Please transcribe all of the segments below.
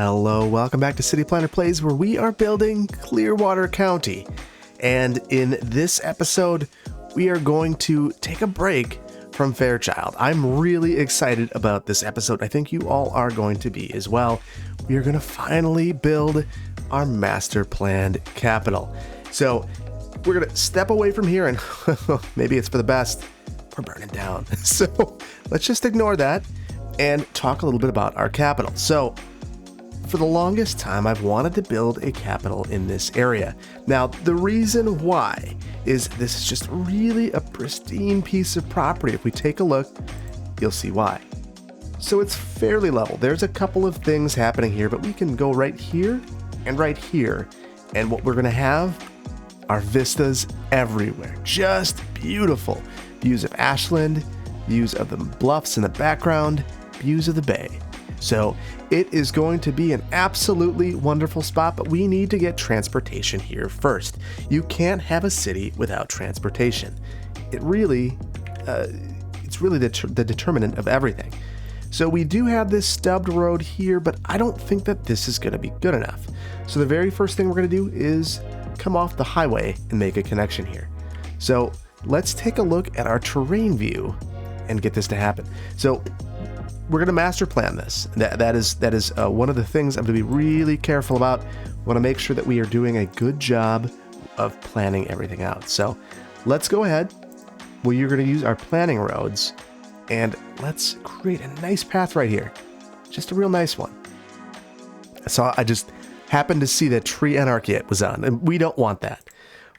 Hello, welcome back to City Planner Plays, where we are building Clearwater County. And in this episode, we are going to take a break from Fairchild. I'm really excited about this episode. I think you all are going to be as well. We are going to finally build our master planned capital. So we're going to step away from here, and maybe it's for the best. We're burning down. So let's just ignore that and talk a little bit about our capital. So for the longest time, I've wanted to build a capital in this area. Now, the reason why is this is just really a pristine piece of property. If we take a look, you'll see why. So it's fairly level. There's a couple of things happening here, but we can go right here and right here. And what we're gonna have are vistas everywhere. Just beautiful. Views of Ashland, views of the bluffs in the background, views of the bay. So it is going to be an absolutely wonderful spot, but we need to get transportation here first. You can't have a city without transportation. It's really the determinant of everything. So we do have this stubbed road here, but I don't think that this is going to be good enough. So the very first thing we're going to do is come off the highway and make a connection here. So let's take a look at our terrain view and get this to happen. So we're going to master plan this. That is one of the things I'm going to be really careful about. Want to make sure that we are doing a good job of planning everything out. So let's go ahead. We're going to use our planning roads, and let's create a nice path right here. Just a real nice one. So I just happened to see that tree anarchy was on, and we don't want that.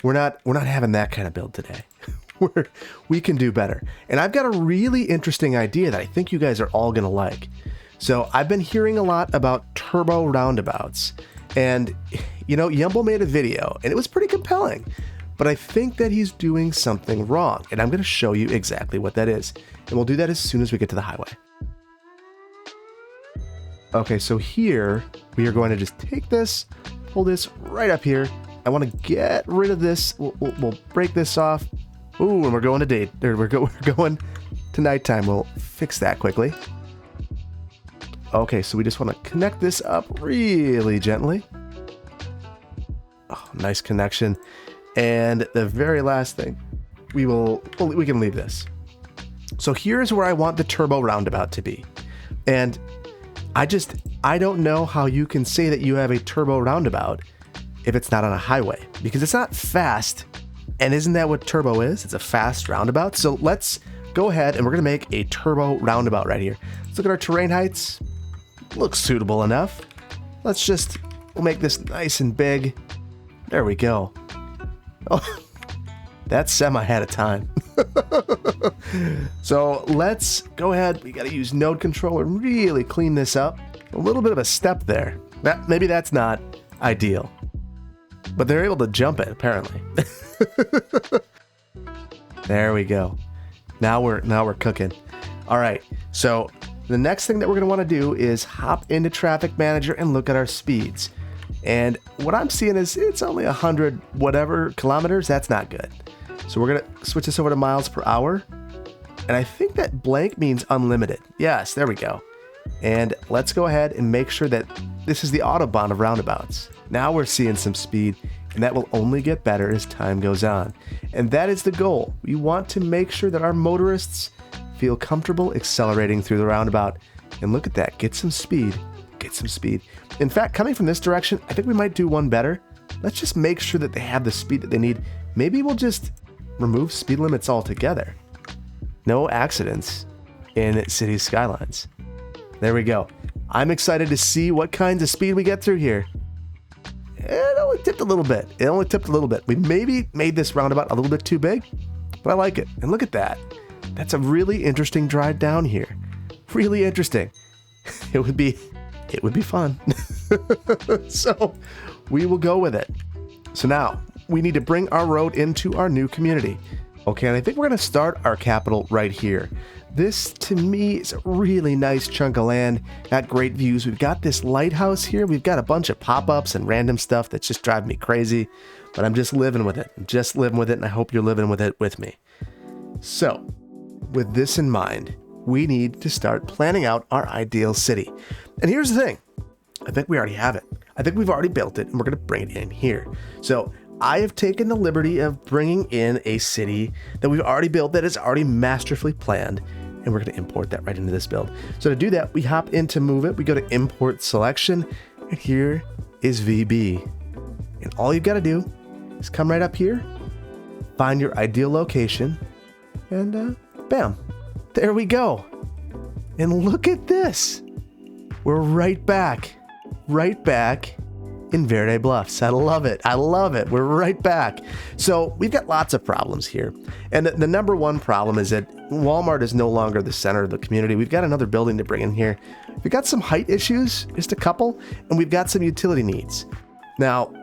We're not having that kind of build today. We can do better. And I've got a really interesting idea that I think you guys are all going to like. So I've been hearing a lot about turbo roundabouts. And, you know, Yumble made a video, and it was pretty compelling. But I think that he's doing something wrong. And I'm going to show you exactly what that is. And we'll do that as soon as we get to the highway. Okay, so here we are going to just take this, pull this right up here. I want to get rid of this. We'll break this off. Ooh, and we're going to date. We're going to nighttime. We'll fix that quickly. Okay, so we just want to connect this up really gently. Oh, nice connection. And the very last thing, we can leave this. So here's where I want the turbo roundabout to be. And I don't know how you can say that you have a turbo roundabout if it's not on a highway, because it's not fast. And isn't that what turbo is? It's a fast roundabout. So let's go ahead and we're going to make a turbo roundabout right here. Let's look at our terrain heights. Looks suitable enough. We'll make this nice and big. There we go. Oh, that's semi ahead of time. So let's go ahead. We got to use node controller and really clean this up. A little bit of a step there. Maybe that's not ideal, but they're able to jump it apparently. There we go. Now we're cooking. All right. So the next thing that we're going to want to do is hop into Traffic Manager and look at our speeds. And what I'm seeing is it's only 100 whatever kilometers. That's not good. So we're going to switch this over to miles per hour. And I think that blank means unlimited. Yes, there we go. And let's go ahead and make sure that this is the Autobahn of roundabouts. Now we're seeing some speed, and that will only get better as time goes on. And that is the goal. We want to make sure that our motorists feel comfortable accelerating through the roundabout. And look at that, get some speed. In fact, coming from this direction, I think we might do one better. Let's just make sure that they have the speed that they need. Maybe we'll just remove speed limits altogether. No accidents in City Skylines. There we go. I'm excited to see what kinds of speed we get through here. It only tipped a little bit. We maybe made this roundabout a little bit too big, but I like it. And look at that. That's a really interesting drive down here. Really interesting. It would be fun. So we will go with it. So now we need to bring our road into our new community. Okay, and I think we're going to start our capital right here. This, to me, is a really nice chunk of land. Got great views. We've got this lighthouse here. We've got a bunch of pop-ups and random stuff that's just driving me crazy. But I'm just living with it. And I hope you're living with it with me. So, with this in mind, we need to start planning out our ideal city. And here's the thing. I think we already have it. I think we've already built it, and we're going to bring it in here. So I have taken the liberty of bringing in a city that we've already built that is already masterfully planned, and we're going to import that right into this build. So to do that, we hop into Move It, we go to Import Selection, and here is VB. And all you've got to do is come right up here, find your ideal location, and bam, there we go. And look at this. We're right back in Verde Bluffs. I love it. I love it. We're right back. So we've got lots of problems here. And the number one problem is that Walmart is no longer the center of the community. We've got another building to bring in here. We've got some height issues, just a couple, and we've got some utility needs. Now,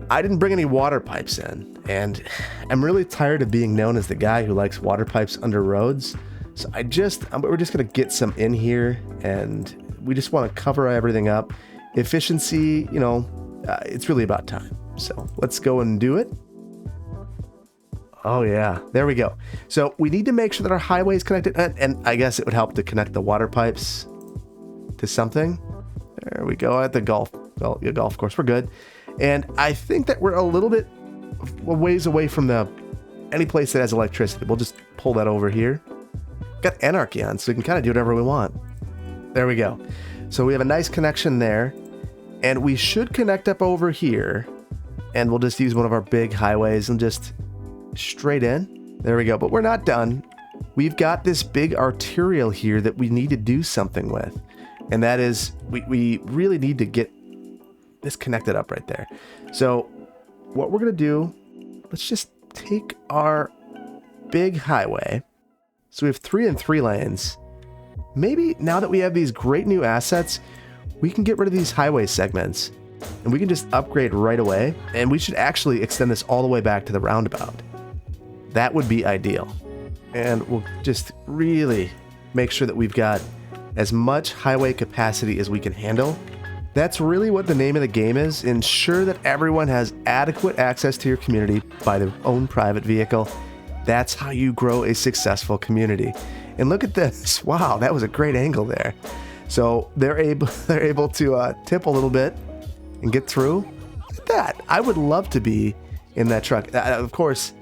I didn't bring any water pipes in, and I'm really tired of being known as the guy who likes water pipes under roads. So we're just going to get some in here, and we just want to cover everything up. Efficiency, it's really about time. So let's go and do it. Oh yeah, there we go. So we need to make sure that our highway is connected, and I guess it would help to connect the water pipes to something. There we go, at the golf course. We're good. And I think that we're a little bit ways away from any place that has electricity. We'll just pull that over here. Got anarchy on, so we can kind of do whatever we want. There we go. So we have a nice connection there, and we should connect up over here, and we'll just use one of our big highways and just straight in. There we go. But we're not done. We've got this big arterial here that we need to do something with, and that is we really need to get this connected up right there. So what we're going to do, let's just take our big highway. So we have 3 and 3 lanes. Maybe now that we have these great new assets, we can get rid of these highway segments and we can just upgrade right away. And we should actually extend this all the way back to the roundabout. That would be ideal. And we'll just really make sure that we've got as much highway capacity as we can handle. That's really what the name of the game is. Ensure that everyone has adequate access to your community by their own private vehicle. That's how you grow a successful community. And look at this. Wow, that was a great angle there. So they're able to tip a little bit and get through. Look at that. I would love to be in that truck. Of course,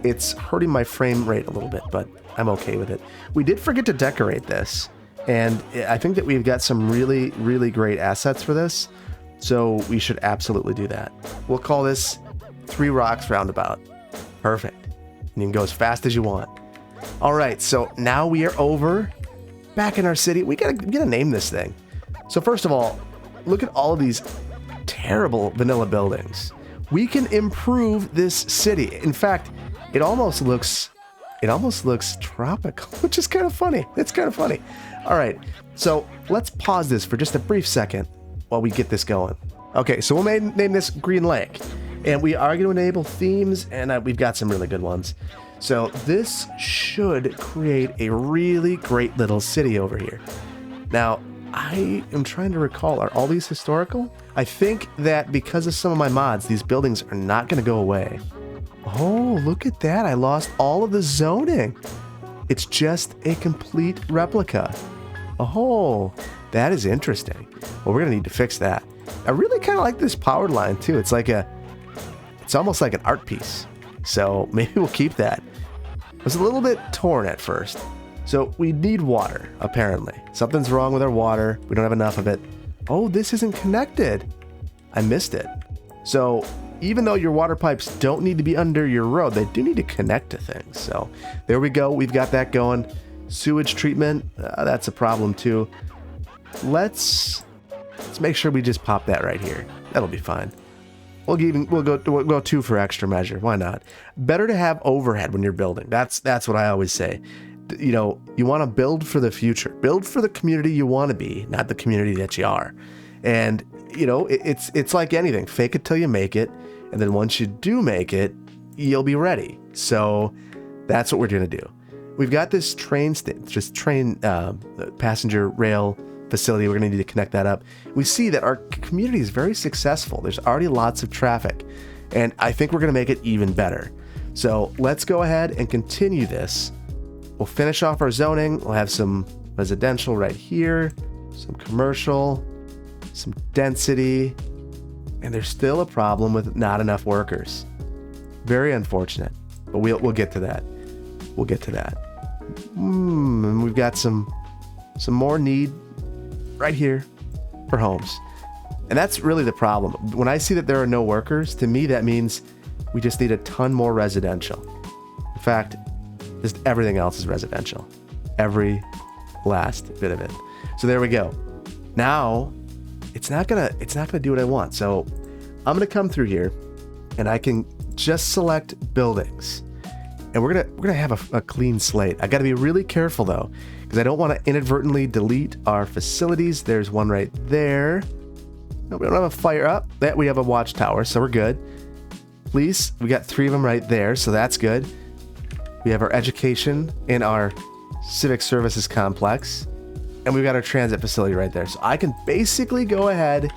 it's hurting my frame rate a little bit, but I'm okay with it. We did forget to decorate this. And I think that we've got some really, really great assets for this. So we should absolutely do that. We'll call this 3 Rocks Roundabout. Perfect. And you can go as fast as you want. All right, so now we are over back in our city. We gotta name this thing. So first of all, look at all of these terrible vanilla buildings. We can improve this city. In fact, it almost looks tropical, which is kind of funny. It's kind of funny. All right, so let's pause this for just a brief second while we get this going. Okay, so we'll name this Green Lake, and we are going to enable themes, and we've got some really good ones. So this should create a really great little city over here. Now, I am trying to recall, are all these historical? I think that because of some of my mods, these buildings are not going to go away. Oh, look at that. I lost all of the zoning. It's just a complete replica. Oh, that is interesting. Well, we're going to need to fix that. I really kind of like this powered line too. It's almost like an art piece. So maybe we'll keep that. It was a little bit torn at first. So we need water, apparently. Something's wrong with our water. We don't have enough of it. Oh, this isn't connected. I missed it. So even though your water pipes don't need to be under your road, they do need to connect to things. So there we go. We've got that going. Sewage treatment, that's a problem too. Let's make sure we just pop that right here. That'll be fine. We'll go 2 for extra measure. Why not? Better to have overhead when you're building. That's what I always say. You want to build for the future. Build for the community you want to be, not the community that you are. And it's like anything. Fake it till you make it, and then once you do make it, you'll be ready. So that's what we're gonna do. We've got this passenger rail facility. We're going to need to connect that up. We see that our community is very successful. There's already lots of traffic, and I think we're going to make it even better. So let's go ahead and continue this. We'll finish off our zoning. We'll have some residential right here, some commercial, some density, and there's still a problem with not enough workers. Very unfortunate, but we'll get to that. We'll get to that. And we've got some more need right here for homes. And that's really the problem. When I see that there are no workers, to me that means we just need a ton more residential. In fact, just everything else is residential. Every last bit of it. So there we go. Now, it's not gonna do what I want. So I'm gonna come through here and I can just select buildings. And we're gonna have a clean slate. I gotta be really careful though, because I don't want to inadvertently delete our facilities. There's one right there. No, we don't have a fire up. That we have a watchtower, so we're good. Police, we got 3 of them right there, so that's good. We have our education in our civic services complex, and we've got our transit facility right there. So I can basically go ahead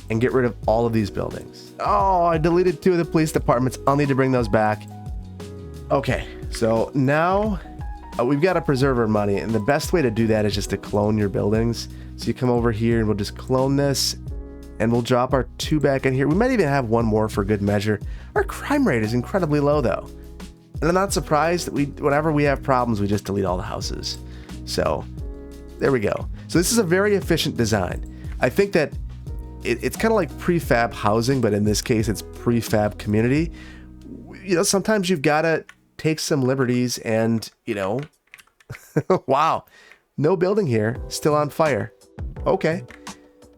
and get rid of all of these buildings. Oh, I deleted 2 of the police departments. I'll need to bring those back. Okay, so now we've got to preserve our money, and the best way to do that is just to clone your buildings. So you come over here and we'll just clone this, and we'll drop our 2 back in here. We might even have 1 more for good measure. Our crime rate is incredibly low though. And I'm not surprised that whenever we have problems, we just delete all the houses. So there we go. So this is a very efficient design. I think that it's kind of like prefab housing, but in this case, it's prefab community. You know, sometimes you've got to take some liberties and, you know, wow, no building here, still on fire. Okay.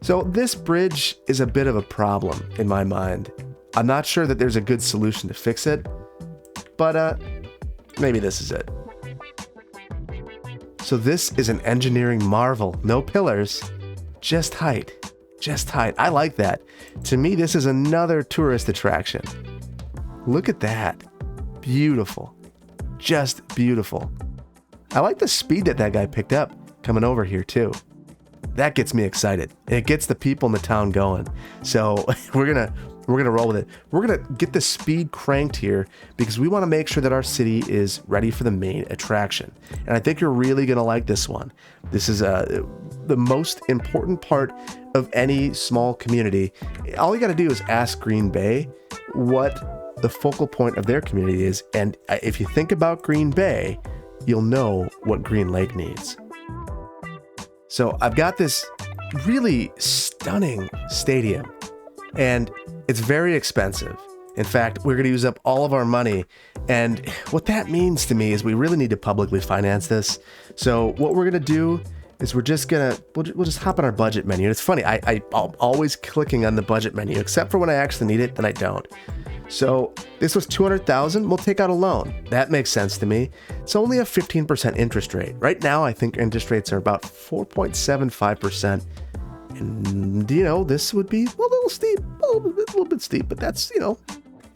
So this bridge is a bit of a problem in my mind. I'm not sure that there's a good solution to fix it, but maybe this is it. So this is an engineering marvel. No pillars, just height. Just height. I like that. To me, this is another tourist attraction. Look at that. Beautiful. Just beautiful. I like the speed that guy picked up coming over here too. That gets me excited. It gets the people in the town going. So we're gonna roll with it. We're gonna get the speed cranked here because we want to make sure that our city is ready for the main attraction. And I think you're really gonna like this one. This is the most important part of any small community. All you got to do is ask Green Bay what the focal point of their community is, and if you think about Green Bay, you'll know what Green Lake needs. So I've got this really stunning stadium, and it's very expensive. In fact, we're going to use up all of our money, and what that means to me is we really need to publicly finance this. So what we're going to do is we'll just hop on our budget menu. And it's funny, I'm always clicking on the budget menu, except for when I actually need it, then I don't. So this was $200,000. We'll take out a loan. That makes sense to me. It's only a 15% interest rate. Right now, I think interest rates are about 4.75%. And, you know, this would be a little steep, a little bit steep, but that's, you know,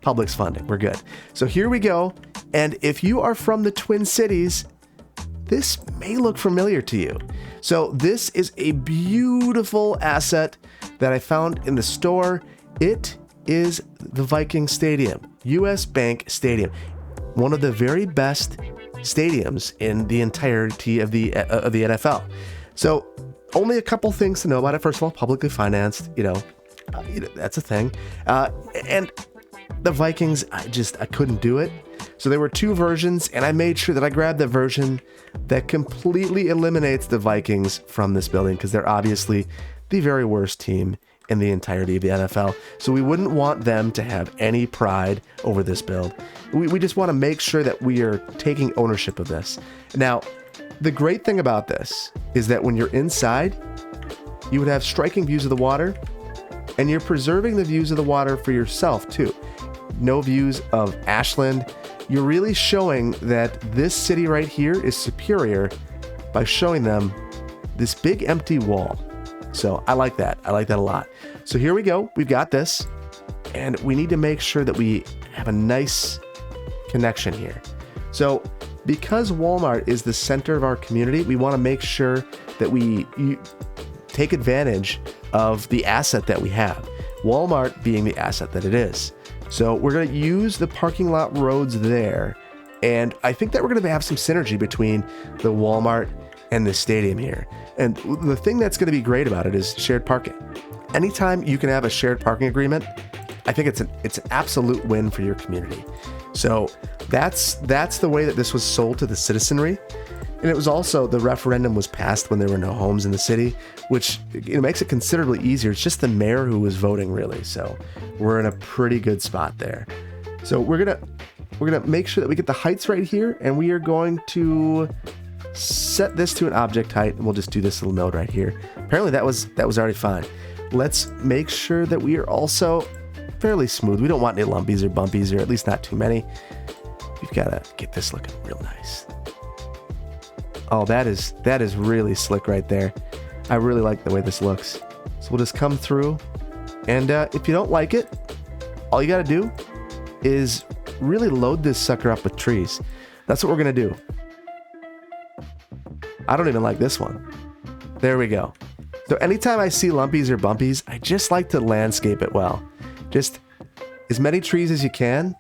public's funding. We're good. So here we go. And if you are from the Twin Cities, this may look familiar to you. So this is a beautiful asset that I found in the store. It is the Viking Stadium, US Bank Stadium, one of the very best stadiums in the entirety of the NFL. So only a couple things to know about it. First of all, publicly financed, that's a thing. And the Vikings, I couldn't do it. So there were 2 versions, and I made sure that I grabbed the version that completely eliminates the Vikings from this building, because they're obviously the very worst team in the entirety of the NFL. So we wouldn't want them to have any pride over this build. We just want to make sure that we are taking ownership of this. Now, the great thing about this is that when you're inside, you would have striking views of the water, and you're preserving the views of the water for yourself too. No views of Ashland. You're really showing that this city right here is superior by showing them this big empty wall. So I like that. I like that a lot. So here we go. We've got this, and we need to make sure that we have a nice connection here. So because Walmart is the center of our community, we want to make sure that we take advantage of the asset that we have. Walmart being the asset that it is. So we're going to use the parking lot roads there. And I think that we're going to have some synergy between the Walmart and this stadium here. And the thing that's going to be great about it is shared parking. Anytime you can have a shared parking agreement, I think it's an absolute win for your community. So that's the way that this was sold to the citizenry. And it was also, the referendum was passed when there were no homes in the city, which makes it considerably easier. It's just the mayor who was voting, really. So we're in a pretty good spot there. So we're gonna make sure that we get the heights right here, and we are going to set this to an object height, and we'll just do this little node right here. Apparently that was already fine. Let's make sure that we are also fairly smooth. We don't want any lumpies or bumpies, or at least not too many. We've got to get this looking real nice. Oh, that is really slick right there. I really like the way this looks. So we'll just come through, and if you don't like it, all you got to do is really load this sucker up with trees. That's what we're going to do. I don't even like this one. There we go. So anytime I see lumpies or bumpies, I just like to landscape it well. Just as many trees as you can,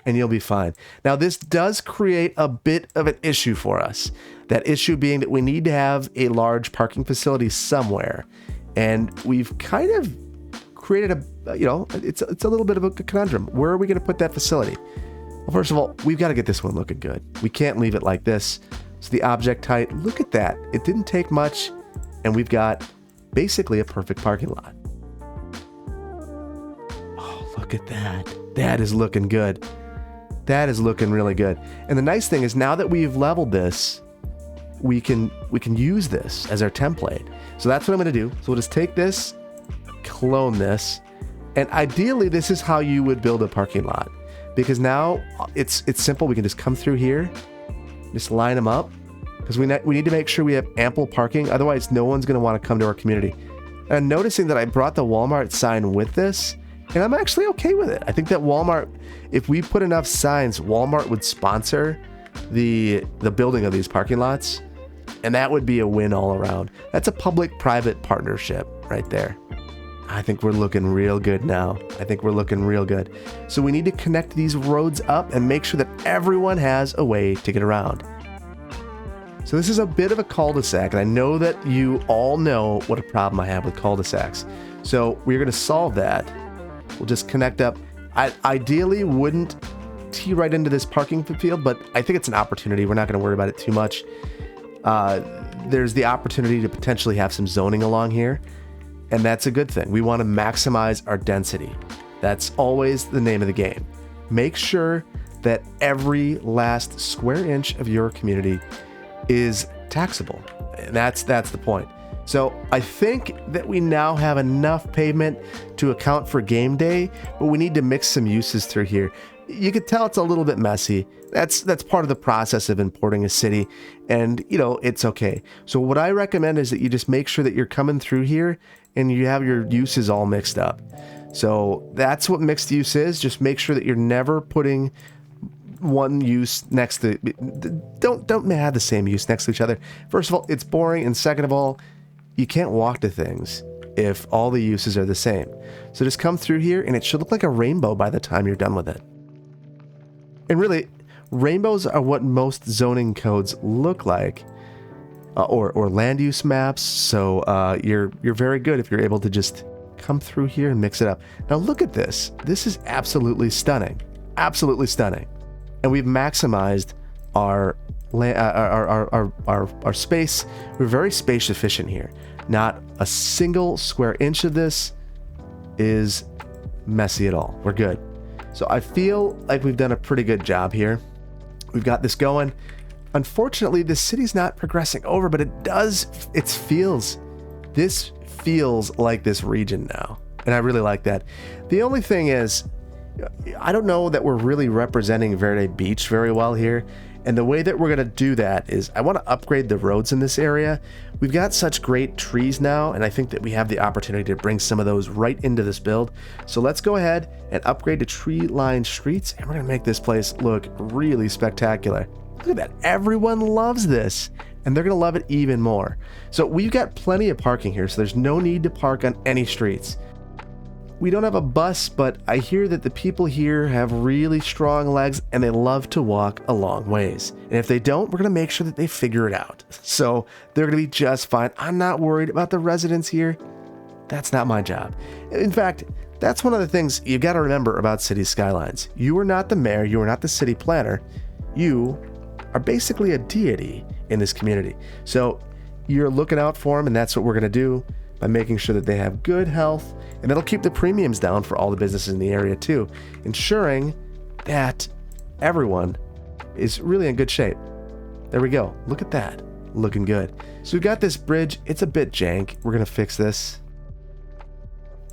and you'll be fine. Now, this does create a bit of an issue for us. That issue being that we need to have a large parking facility somewhere. And we've kind of created it's a little bit of a conundrum. Where are we going to put that facility? Well, first of all, we've got to get this one looking good. We can't leave it like this. So the object height, look at that. It didn't take much, and we've got basically a perfect parking lot. Oh, look at that. That is looking good. That is looking really good. And the nice thing is, now that we've leveled this, we can use this as our template. So that's what I'm going to do. So we'll just take this, clone this, and ideally this is how you would build a parking lot, because now it's simple. We can just come through here, just line them up, because we need to make sure we have ample parking. Otherwise, no one's going to want to come to our community. And noticing that I brought the Walmart sign with this, and I'm actually okay with it. I think that Walmart, if we put enough signs, Walmart would sponsor the building of these parking lots, and that would be a win all around. That's a public-private partnership right there. I think we're looking real good now. I think we're looking real good. So we need to connect these roads up and make sure that everyone has a way to get around. So this is a bit of a cul-de-sac, and I know that you all know what a problem I have with cul-de-sacs. So we're going to solve that. We'll just connect up. I ideally wouldn't tee right into this parking field, but I think it's an opportunity. We're not going to worry about it too much. There's the opportunity to potentially have some zoning along here, and that's a good thing. We want to maximize our density. That's always the name of the game. Make sure that every last square inch of your community is taxable. And that's the point. So I think that we now have enough pavement to account for game day, but we need to mix some uses through here. You could tell it's a little bit messy. That's part of the process of importing a city, and it's okay. So what I recommend is that you just make sure that you're coming through here and you have your uses all mixed up. So that's what mixed use is. Just make sure that you're never putting one use next to, don't have the same use next to each other. First of all, it's boring, and second of all, you can't walk to things if all the uses are the same. So just come through here, and it should look like a rainbow by the time you're done with it. And really, rainbows are what most zoning codes look like, or land use maps. So you're very good if you're able to just come through here and mix it up. Now look at this. This is absolutely stunning. Absolutely stunning. And we've maximized our space. We're very space efficient here. Not a single square inch of this is messy at all. We're good. So I feel like we've done a pretty good job here. We've got this going. Unfortunately, the city's not progressing over, but this feels like this region now. And I really like that. The only thing is, I don't know that we're really representing Verde Beach very well here. And the way that we're going to do that is I want to upgrade the roads in this area. We've got such great trees now, and I think that we have the opportunity to bring some of those right into this build. So let's go ahead and upgrade to tree-lined streets, and we're going to make this place look really spectacular. Look at that. Everyone loves this, and they're going to love it even more. So we've got plenty of parking here, so there's no need to park on any streets. we don't have a bus, but I hear that the people here have really strong legs and they love to walk a long ways. And if they don't, we're going to make sure that they figure it out. So they're going to be just fine. I'm not worried about the residents here. That's not my job. In fact, that's one of the things you got to remember about City Skylines. You are not the mayor. You are not the city planner. You are basically a deity in this community. So you're looking out for them, and that's what we're going to do by making sure that they have good health, and that'll keep the premiums down for all the businesses in the area too, ensuring that everyone is really in good shape. There we go. Look at that. Looking good. So we've got this bridge. It's a bit jank. We're going to fix this.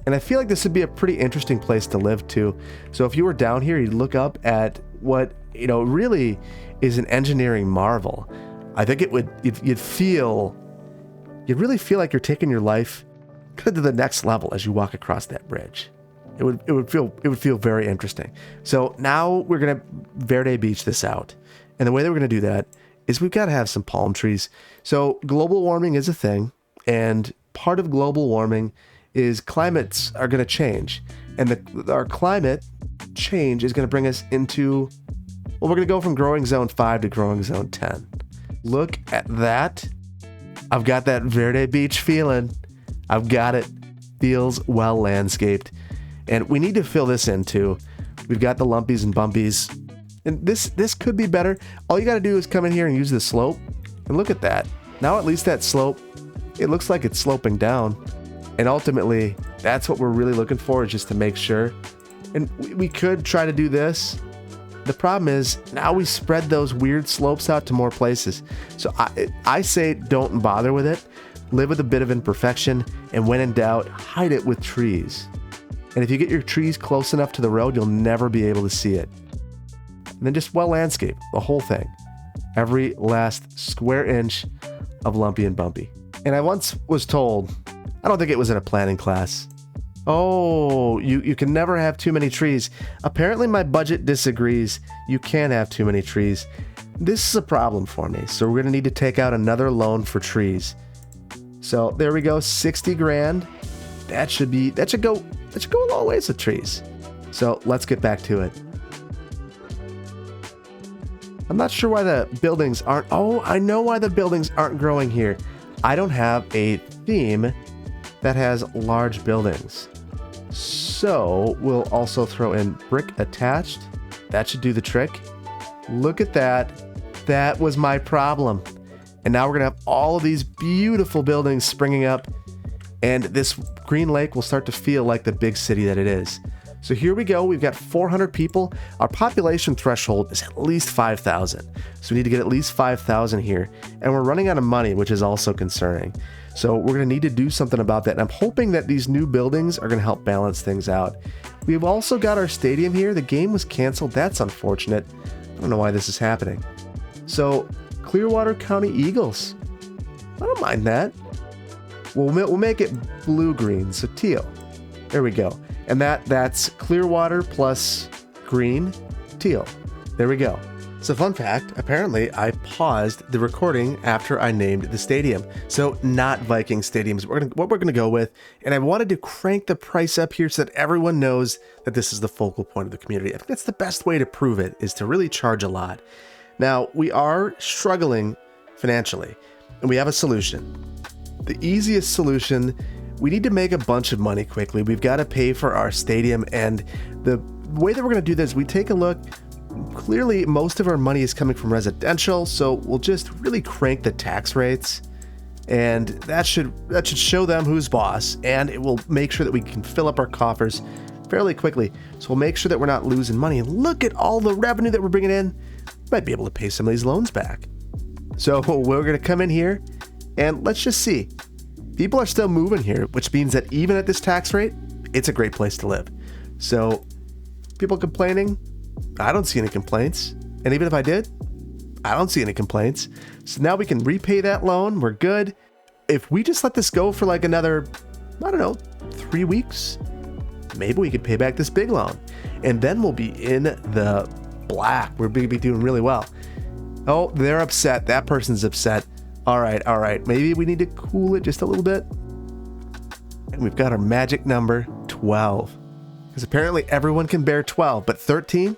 And I feel like this would be a pretty interesting place to live too. So if you were down here, you'd look up at what, really is an engineering marvel. I think you'd really feel like you're taking your life to the next level as you walk across that bridge. It would feel very interesting. So now we're gonna Verde Beach this out, and the way that we're gonna do that is we've got to have some palm trees. So global warming is a thing, and part of global warming is climates are gonna change, and our climate change is gonna bring us into, well, we're gonna go from growing zone 5 to growing zone 10. Look at that. I've got that Verde Beach feeling. I've got it. Feels well landscaped. And we need to fill this in too. We've got the Lumpies and Bumpies. And this could be better. All you got to do is come in here and use the slope. And look at that. Now at least that slope, it looks like it's sloping down. And ultimately, that's what we're really looking for, is just to make sure. And we could try to do this. The problem is now we spread those weird slopes out to more places. So I say don't bother with it. Live with a bit of imperfection, and when in doubt, hide it with trees. And if you get your trees close enough to the road, you'll never be able to see it. And then just well landscape the whole thing. Every last square inch of Lumpy and Bumpy. And I once was told, I don't think it was in a planning class, oh, you can never have too many trees. Apparently my budget disagrees. You can't have too many trees. This is a problem for me, so we're gonna need to take out another loan for trees. So there we go, 60 grand. That should go a long ways with trees. So let's get back to it. I'm not sure why the buildings aren't, oh, I know why the buildings aren't growing here. I don't have a theme that has large buildings. So we'll also throw in brick attached. That should do the trick. Look at that. That was my problem. And now we're gonna have all of these beautiful buildings springing up, and this Green Lake will start to feel like the big city that it is. So here we go. We've got 400 people. Our population threshold is at least 5,000. So we need to get at least 5,000 here. And we're running out of money, which is also concerning. So we're going to need to do something about that. And I'm hoping that these new buildings are going to help balance things out. We've also got our stadium here. The game was canceled. That's unfortunate. I don't know why this is happening. So Clearwater County Eagles. I don't mind that. We'll make it blue-green, so teal. There we go. And that's Clearwater plus green, teal. There we go. So fun fact, apparently I paused the recording after I named the stadium. So not Viking stadiums, what we're gonna go with. And I wanted to crank the price up here so that everyone knows that this is the focal point of the community. I think that's the best way to prove it, is to really charge a lot. Now, we are struggling financially, and we have a solution. The easiest solution, we need to make a bunch of money quickly. We've got to pay for our stadium, and the way that we're going to do this, we take a look. Clearly, most of our money is coming from residential, so we'll just really crank the tax rates, and that should show them who's boss, and it will make sure that we can fill up our coffers fairly quickly. So we'll make sure that we're not losing money. And look at all the revenue that we're bringing in. We might be able to pay some of these loans back. So we're going to come in here, and let's just see. People are still moving here, which means that even at this tax rate, it's a great place to live. So people complaining, I don't see any complaints. And even if I did, I don't see any complaints. So now we can repay that loan. We're good. If we just let this go for like another, I don't know, 3 weeks, maybe we could pay back this big loan. And then we'll be in the black. We're going to be doing really well. Oh, they're upset. That person's upset. All right. Maybe we need to cool it just a little bit. And we've got our magic number, 12. Because apparently everyone can bear 12, but 13?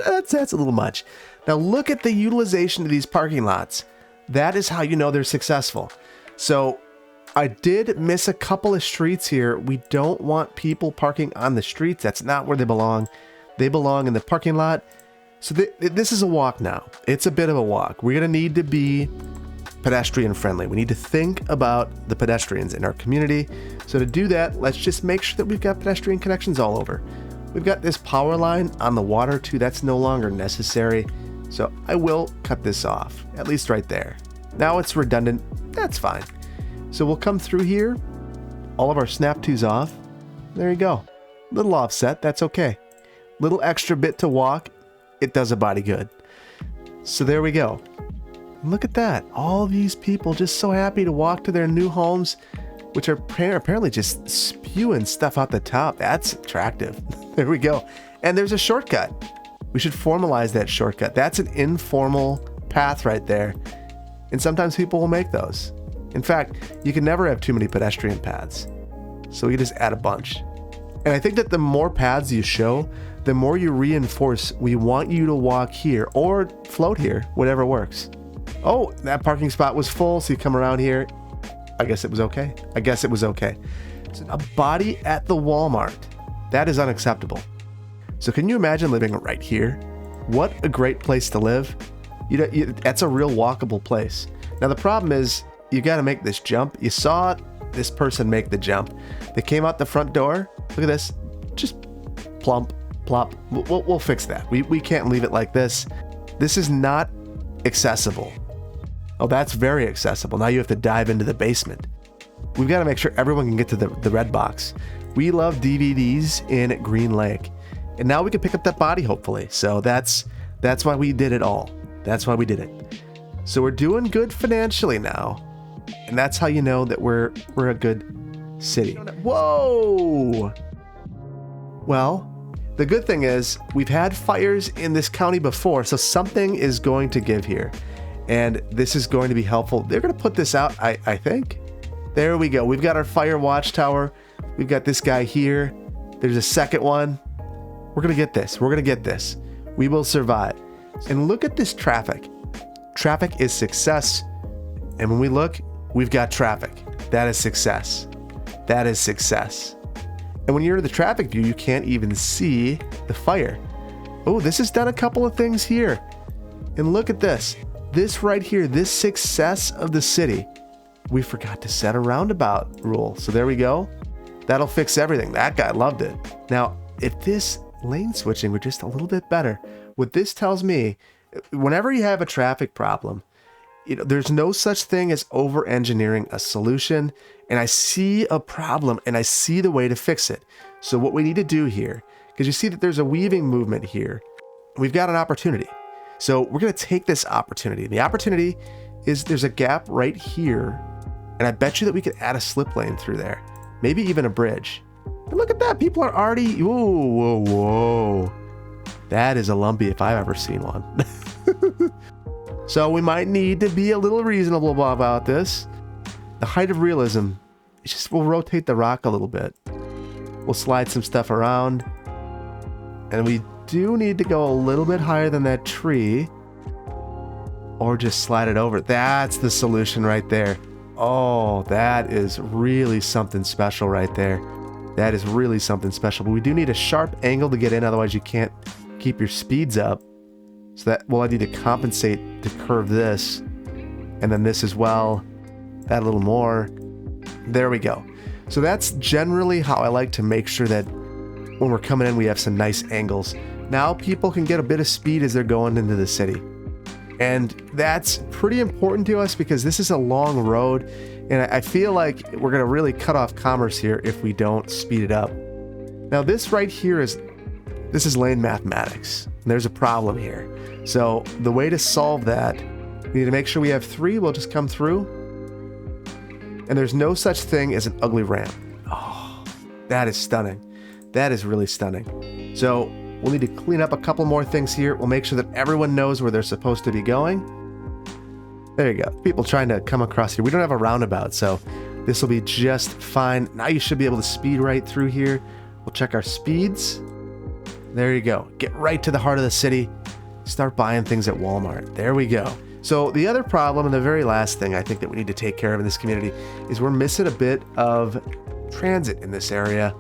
That's a little much. Now look at the utilization of these parking lots. That is how you know they're successful. So I did miss a couple of streets here. We don't want people parking on the streets. That's not where they belong. They belong in the parking lot. So this is a walk now. It's a bit of a walk. We're going to need to be pedestrian friendly. We need to think about the pedestrians in our community. So to do that, let's just make sure that we've got pedestrian connections all over. We've got this power line on the water too. That's no longer necessary. So I will cut this off, at least right there. Now it's redundant. That's fine. So we'll come through here. All of our snap twos off. There you go. Little offset. That's okay. Little extra bit to walk. It does a body good. So there we go. Look at that. All these people just so happy to walk to their new homes, which are apparently just spewing stuff out the top. That's attractive. There we go. And there's a shortcut. We should formalize that shortcut. That's an informal path right there. And sometimes people will make those. In fact, you can never have too many pedestrian paths. So you just add a bunch. And I think that the more paths you show, the more you reinforce we want you to walk here or float here, whatever works. Oh, that parking spot was full, so you come around here. I guess it was okay. So a body at the Walmart. That is unacceptable. So can you imagine living right here? What a great place to live. That's a real walkable place. Now the problem is you got to make this jump. You saw this person make the jump. They came out the front door. Look at this. Just plump, plop. We'll fix that. We can't leave it like this. This is not accessible. Oh, that's very accessible. Now you have to dive into the basement. We've got to make sure everyone can get to the red box. We love DVDs in Green Lake. And now we can pick up that body, hopefully. So that's why we did it all. That's why we did it. So we're doing good financially now. And that's how you know that we're a good city. Whoa! Well, the good thing is we've had fires in this county before, so something is going to give here. And this is going to be helpful. They're going to put this out, I think. There we go. We've got our fire watchtower. We've got this guy here. There's a second one. We're going to get this. We're going to get this. We will survive. And look at this traffic. Traffic is success. And when we look, we've got traffic. That is success. That is success. And when you're in the traffic view, you can't even see the fire. Oh, this has done a couple of things here. And look at this. This right here, this success of the city. We forgot to set a roundabout rule. So there we go. That'll fix everything. That guy loved it. Now, if this lane switching were just a little bit better, what this tells me, whenever you have a traffic problem, there's no such thing as over-engineering a solution. And I see a problem and I see the way to fix it. So what we need to do here, because you see that there's a weaving movement here, we've got an opportunity. So we're going to take this opportunity. The opportunity is there's a gap right here. And I bet you that we could add a slip lane through there. Maybe even a bridge. And look at that. People are already... Whoa. That is a lumpy if I've ever seen one. So we might need to be a little reasonable about this. The height of realism, it's just we'll rotate the rock a little bit. We'll slide some stuff around. And we do need to go a little bit higher than that tree. Or just slide it over. That's the solution right there. Oh, that is really something special right there. That is really something special. But we do need a sharp angle to get in, otherwise you can't keep your speeds up. So that, well, I need to compensate to curve this. And then this as well. That a little more. There we go. So that's generally how I like to make sure that when we're coming in, we have some nice angles. Now people can get a bit of speed as they're going into the city. And that's pretty important to us because this is a long road. And I feel like we're going to really cut off commerce here if we don't speed it up. Now this right here is lane mathematics. And there's a problem here. So the way to solve that, we need to make sure we have 3. We'll just come through. And there's no such thing as an ugly ramp. Oh, that is stunning. That is really stunning. So we'll need to clean up a couple more things here. We'll make sure that everyone knows where they're supposed to be going. There you go. People trying to come across here. We don't have a roundabout, so this will be just fine. Now you should be able to speed right through here. We'll check our speeds. There you go. Get right to the heart of the city. Start buying things at Walmart. There we go. So the other problem, and the very last thing I think that we need to take care of in this community, is we're missing a bit of transit in this area.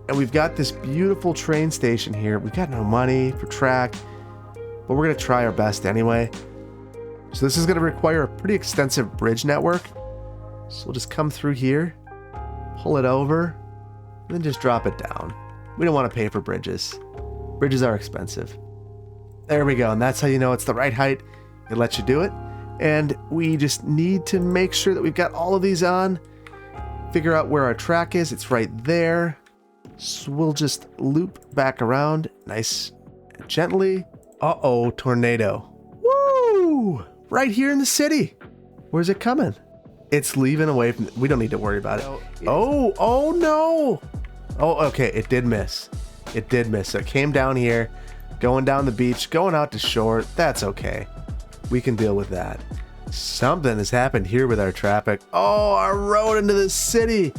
And we've got this beautiful train station here. We've got no money for track, but we're going to try our best anyway. So this is going to require a pretty extensive bridge network. So we'll just come through here, pull it over, and then just drop it down. We don't want to pay for bridges. Bridges are expensive. There we go. And that's how you know it's the right height. It lets you do it. And we just need to make sure that we've got all of these on. Figure out where our track is. It's right there. So we'll just loop back around nice and gently. Uh-oh, tornado. Woo! Right here in the city. Where's it coming? It's leaving away from... We don't need to worry about it. Oh no! Oh, okay, it did miss. It did miss. So it came down here, going down the beach, going out to shore. That's okay. We can deal with that. Something has happened here with our traffic. Oh, our road into the city.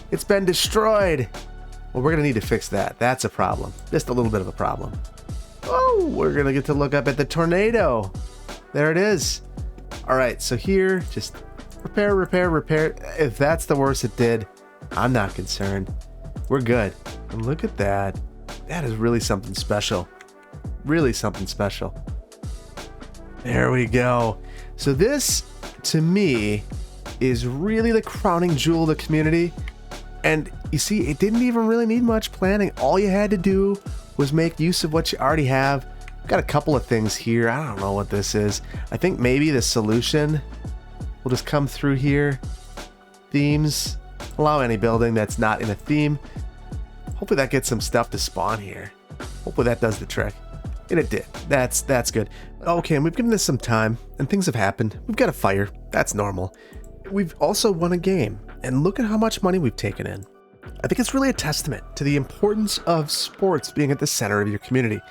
It's been destroyed. Well, we're going to need to fix that. That's a problem. Just a little bit of a problem. Oh, we're going to get to look up at the tornado. There it is. All right, so here, just repair. If that's the worst it did, I'm not concerned. We're good. And look at that. That is really something special. Really something special. There we go. So this, to me, is really the crowning jewel of the community. And you see, it didn't even really need much planning. All you had to do was make use of what you already have. We've got a couple of things here. I don't know what this is. I think maybe the solution will just come through here. Themes. Allow any building that's not in a theme. Hopefully that gets some stuff to spawn here. Hopefully that does the trick. And it did. That's good. Okay, and we've given this some time, and things have happened. We've got a fire. That's normal. We've also won a game, and look at how much money we've taken in. I think it's really a testament to the importance of sports being at the center of your community.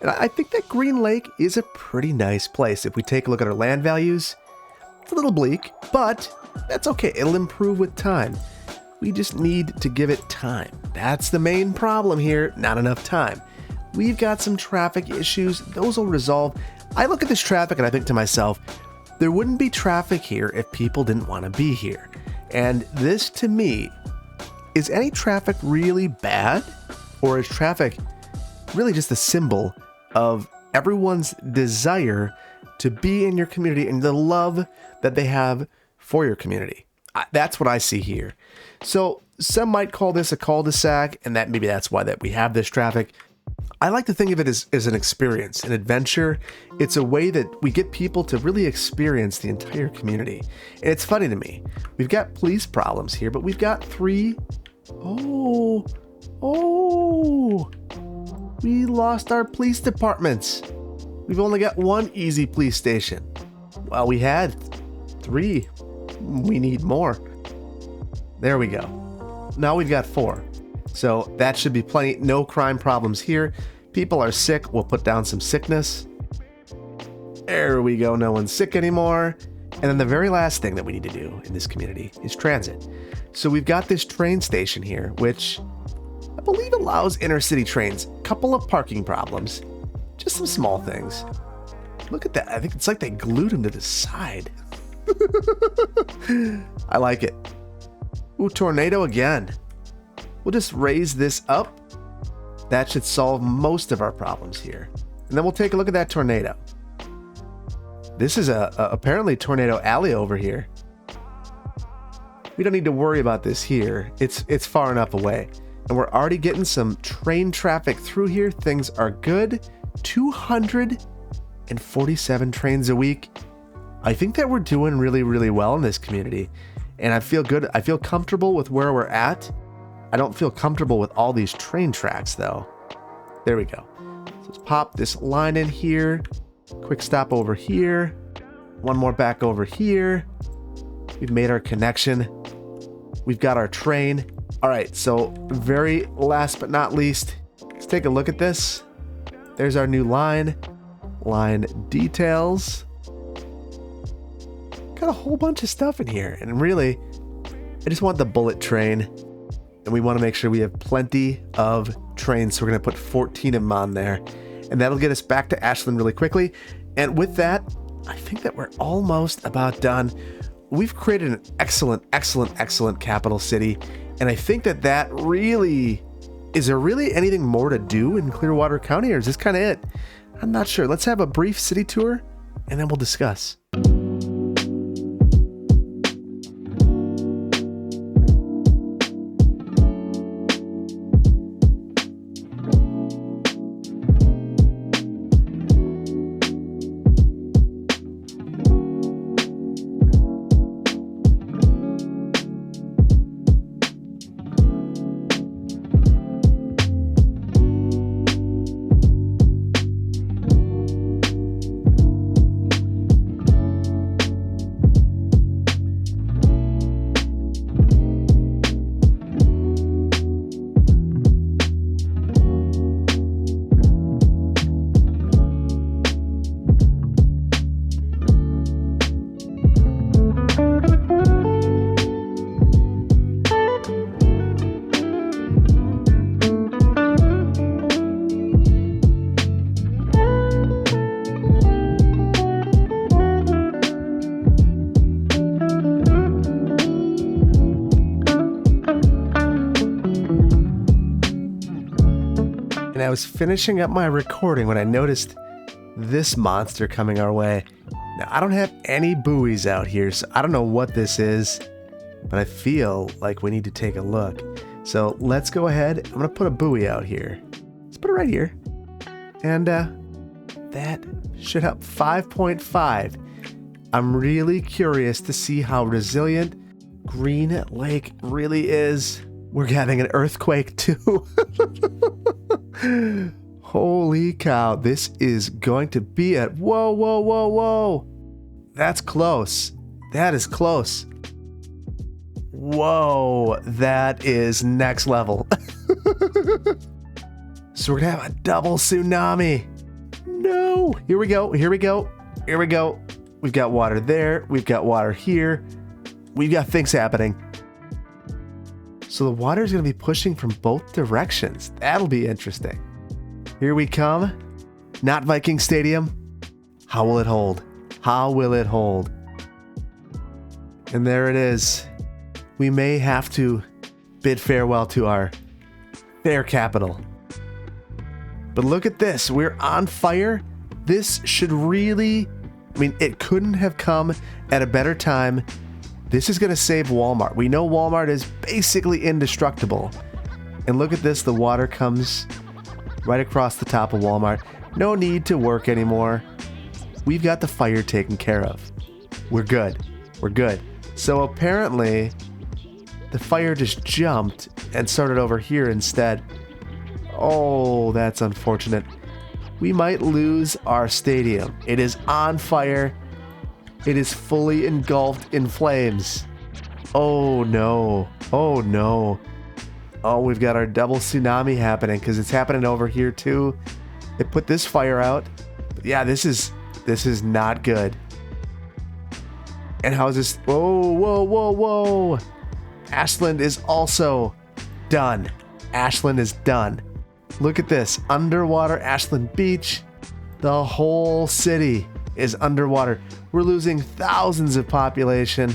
And I think that Green Lake is a pretty nice place. If we take a look at our land values, it's a little bleak, but that's okay. It'll improve with time. We just need to give it time. That's the main problem here, not enough time. We've got some traffic issues. Those will resolve. I look at this traffic and I think to myself, there wouldn't be traffic here if people didn't want to be here. And this, to me, is any traffic really bad? Or is traffic really just a symbol of everyone's desire to be in your community and the love that they have for your community? That's what I see here. So some might call this a cul-de-sac, and that maybe that's why that we have this traffic. I like to think of it as an experience, an adventure. It's a way that we get people to really experience the entire community. And it's funny to me. We've got police problems here, but we've got three. Oh, we lost our police departments. We've only got one easy police station. Well, we had three. We need more. There we go. Now we've got four. So that should be plenty. No crime problems here. People are sick. We'll put down some sickness. There we go. No one's sick anymore. And then the very last thing that we need to do in this community is transit. So we've got this train station here, which I believe allows intercity trains. Couple of parking problems. Just some small things. Look at that. I think it's like they glued them to the side. I like it. Ooh, tornado again. We'll just raise this up. That should solve most of our problems here. And then we'll take a look at that tornado. This is apparently Tornado Alley over here. We don't need to worry about this here. It's far enough away. And we're already getting some train traffic through here. Things are good. 247 trains a week. I think that we're doing really, really well in this community. And I feel good. I feel comfortable with where we're at. I don't feel comfortable with all these train tracks though. There we go. So let's pop this line in here. Quick stop over here. One more back over here. We've made our connection. We've got our train. All right, so very last but not least, let's take a look at this. There's our new line. Line details. Got a whole bunch of stuff in here. And really, I just want the bullet train. and we want to make sure we have plenty of trains. So we're going to put 14 of them on there, and that'll get us back to Ashland really quickly. And with that, I think that we're almost about done. We've created an excellent, excellent, excellent capital city. And I think that really, is there really anything more to do in Clearwater County, or is this kind of it? I'm not sure. Let's have a brief city tour and then we'll discuss. And I was finishing up my recording when I noticed this monster coming our way. Now, I don't have any buoys out here, so I don't know what this is, but I feel like we need to take a look. So let's go ahead. I'm going to put a buoy out here. Let's put it right here. And that should help. 5.5. I'm really curious to see how resilient Green Lake really is. We're having an earthquake too. Holy cow, this is going to be it. Whoa, whoa, whoa, whoa. That's close. That is close. Whoa, that is next level. So we're gonna have a double tsunami. No, here we go, here we go, here we go. We've got water there, we've got water here. We've got things happening. So the water is going to be pushing from both directions. That'll be interesting. Here we come. Not Viking Stadium. How will it hold? How will it hold? And there it is. We may have to bid farewell to our fair capital. But look at this. We're on fire. This should really, it couldn't have come at a better time. This is going to save Walmart. We know Walmart is basically indestructible. And look at this. The water comes right across the top of Walmart. No need to work anymore. We've got the fire taken care of. We're good. We're good. So apparently, the fire just jumped and started over here instead. Oh, that's unfortunate. We might lose our stadium. It is on fire. It is fully engulfed in flames. Oh no. Oh no. Oh, we've got our double tsunami happening because it's happening over here too. It put this fire out. But yeah, this is not good. And how is this? Whoa, whoa, whoa, whoa. Ashland is also done. Ashland is done. Look at this. Underwater Ashland Beach. The whole city is underwater. We're losing thousands of population.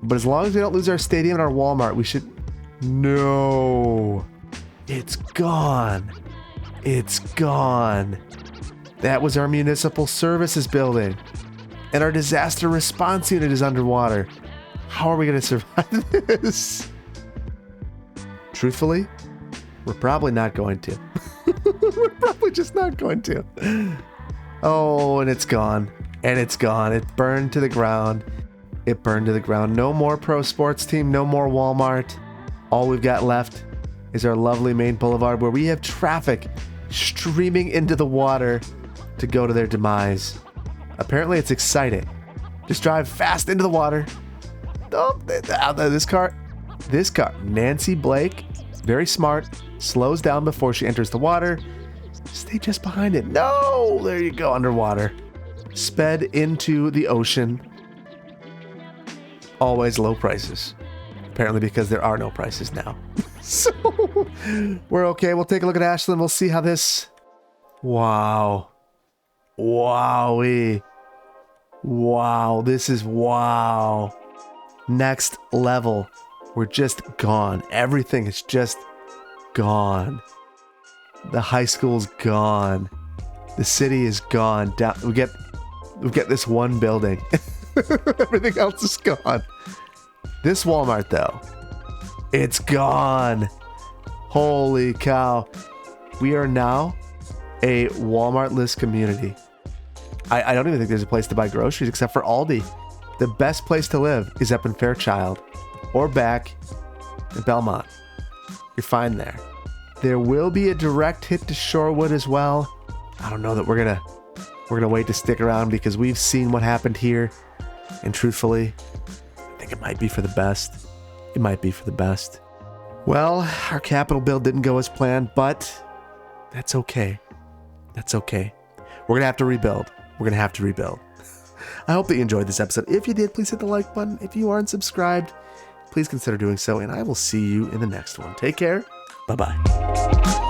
But as long as we don't lose our stadium and our Walmart, we should... No. It's gone. It's gone. That was our municipal services building. And our disaster response unit is underwater. How are we going to survive this? Truthfully, we're probably not going to. We're probably just not going to. Oh, and it's gone. And it's gone. It burned to the ground. It burned to the ground. No more pro sports team. No more Walmart. All we've got left is our lovely main boulevard where we have traffic streaming into the water to go to their demise. Apparently it's exciting. Just drive fast into the water. Oh, this car, Nancy Blake, very smart, slows down before she enters the water. Stay just behind it. No, there you go, underwater. Sped into the ocean. Always low prices. apparently because there are no prices now. So we're okay. We'll take a look at Ashland. We'll see how this... Wow. Wowee. Wow. This is wow. Next level. We're just gone. Everything is just gone. The high school's gone. The city is gone. We get this one building. Everything else is gone. This Walmart, though, it's gone. Holy cow. We are now a Walmart-less community. I don't even think there's a place to buy groceries except for Aldi. The best place to live is up in Fairchild or back in Belmont. You're fine there. There will be a direct hit to Shorewood as well. I don't know that we're gonna wait to stick around because we've seen what happened here, and truthfully, I think it might be for the best. It might be for the best. Well, our capital build didn't go as planned, but that's okay. That's okay. We're gonna have to rebuild. We're gonna have to rebuild. I hope that you enjoyed this episode. If you did, please hit the like button. If you aren't subscribed, please consider doing so, and I will see you in the next one. Take care. Bye-bye.